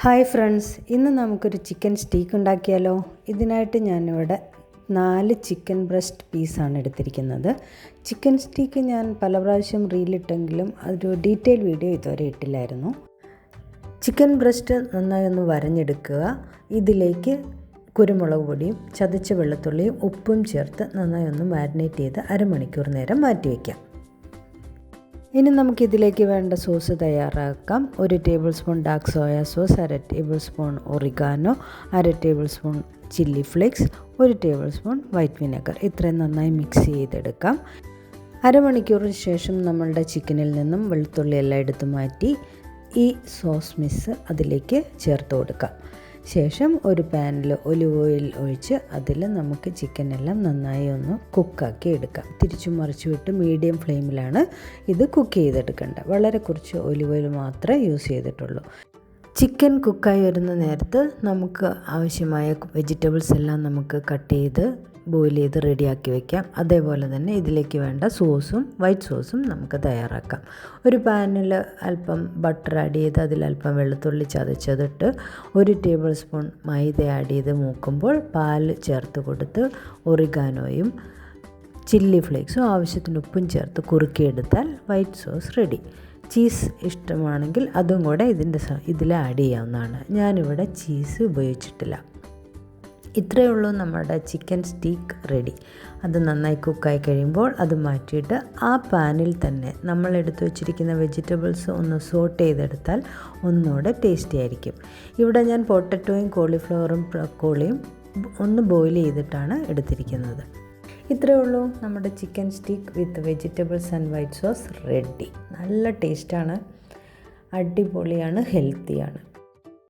Hi friends, ഇന്ന് നമുക്കൊരു chicken steak ഉണ്ടാക്കിയാലോ. ഇതിനായിട്ട് ഞാനിവിടെ 4 ചിക്കൻ ബ്രസ്റ്റ് പീസാണ് എടുത്തിരിക്കുന്നത്. ചിക്കൻ സ്റ്റീക്ക് ഞാൻ പല പ്രാവശ്യം റീലിട്ടെങ്കിലും അതൊരു ഡീറ്റെയിൽ വീഡിയോ ഇതുവരെ ഇട്ടില്ലായിരുന്നു. ചിക്കൻ ബ്രസ്റ്റ് നന്നായി ഒന്ന് വരഞ്ഞെടുക്കുക. ഇതിലേക്ക് കുരുമുളക് പൊടിയും ചതച്ച വെളുത്തുള്ളിയും ഉപ്പും ചേർത്ത് നന്നായി ഒന്ന് മാരിനേറ്റ് ചെയ്ത് അരമണിക്കൂർ നേരം മാറ്റി വയ്ക്കാം. ഇനി നമുക്കിതിലേക്ക് വേണ്ട സോസ് തയ്യാറാക്കാം. 1 table spoon dark soya sauce, 1/2 table spoon oregano, 1/2 table spoon chilli flakes, 1 table spoon white vinegar. ഇത്രയും നന്നായി മിക്സ് ചെയ്തെടുക്കാം. അരമണിക്കൂറിന് ശേഷം നമ്മളുടെ ചിക്കനിൽ നിന്നും വെളുത്തുള്ളി എല്ലാം എടുത്തു മാറ്റി ഈ സോസ് മിക്സ് അതിലേക്ക് ചേർത്ത് കൊടുക്കാം. ശേഷം ഒരു പാനിൽ ഒലിവ് ഓയിൽ ഒഴിച്ച് അതിൽ നമുക്ക് ചിക്കനെല്ലാം നന്നായി ഒന്ന് കുക്കാക്കി എടുക്കാം. തിരിച്ചു മറിച്ചു വിട്ട് മീഡിയം ഫ്ലെയിമിലാണ് ഇത് കുക്ക് ചെയ്തെടുക്കേണ്ടത്. വളരെ കുറച്ച് ഒലിവ് ഓയിൽ മാത്രമേ യൂസ് ചെയ്തിട്ടുള്ളൂ. ചിക്കൻ കുക്കായി വരുന്ന നേരത്ത് നമുക്ക് ആവശ്യമായ വെജിറ്റബിൾസ് എല്ലാം നമുക്ക് കട്ട് ചെയ്ത് ബോയിൽ ചെയ്ത് റെഡിയാക്കി വയ്ക്കാം. അതേപോലെ തന്നെ ഇതിലേക്ക് വേണ്ട സോസും വൈറ്റ് സോസും നമുക്ക് തയ്യാറാക്കാം. ഒരു പാനിൽ അല്പം ബട്ടർ ആഡ് ചെയ്ത് അതിലല്പം വെളുത്തുള്ളി ചതച്ചതിട്ട് 1 ടേബിൾ സ്പൂൺ മൈദ ആഡ് ചെയ്ത് മൂക്കുമ്പോൾ പാൽ ചേർത്ത് കൊടുത്ത് ഒറിഗാനോയും ചില്ലി ഫ്ലേക്സും ആവശ്യത്തിന് ഉപ്പും ചേർത്ത് കുറുക്കിയെടുത്താൽ വൈറ്റ് സോസ് റെഡി. ചീസ് ഇഷ്ടമാണെങ്കിൽ അതും കൂടെ ഇതിൽ ആഡ് ചെയ്യാവുന്നതാണ്. ഞാനിവിടെ ചീസ് ഉപയോഗിച്ചിട്ടില്ല. ഇത്രയേ ഉള്ളൂ, നമ്മുടെ ചിക്കൻ സ്റ്റീക്ക് റെഡി. അത് നന്നായി കുക്കായി കഴിയുമ്പോൾ അത് മാറ്റിയിട്ട് ആ പാനിൽ തന്നെ നമ്മൾ എടുത്തു വച്ചിരിക്കുന്ന വെജിറ്റബിൾസ് ഒന്ന് സോട്ട് ചെയ്തെടുത്താൽ ഒന്നുകൂടെ ടേസ്റ്റി ആയിരിക്കും. ഇവിടെ ഞാൻ പൊട്ടറ്റോയും കോളിഫ്ലവറും ബ്രക്കോളിയും ഒന്ന് ബോയിൽ ചെയ്തിട്ടാണ് എടുത്തിരിക്കുന്നത്. ഇത്രയേ ഉള്ളൂ, നമ്മുടെ chicken steak with vegetables and white sauce ready. നല്ല ടേസ്റ്റാണ്, അടിപൊളിയാണ്, ഹെൽത്തിയാണ്.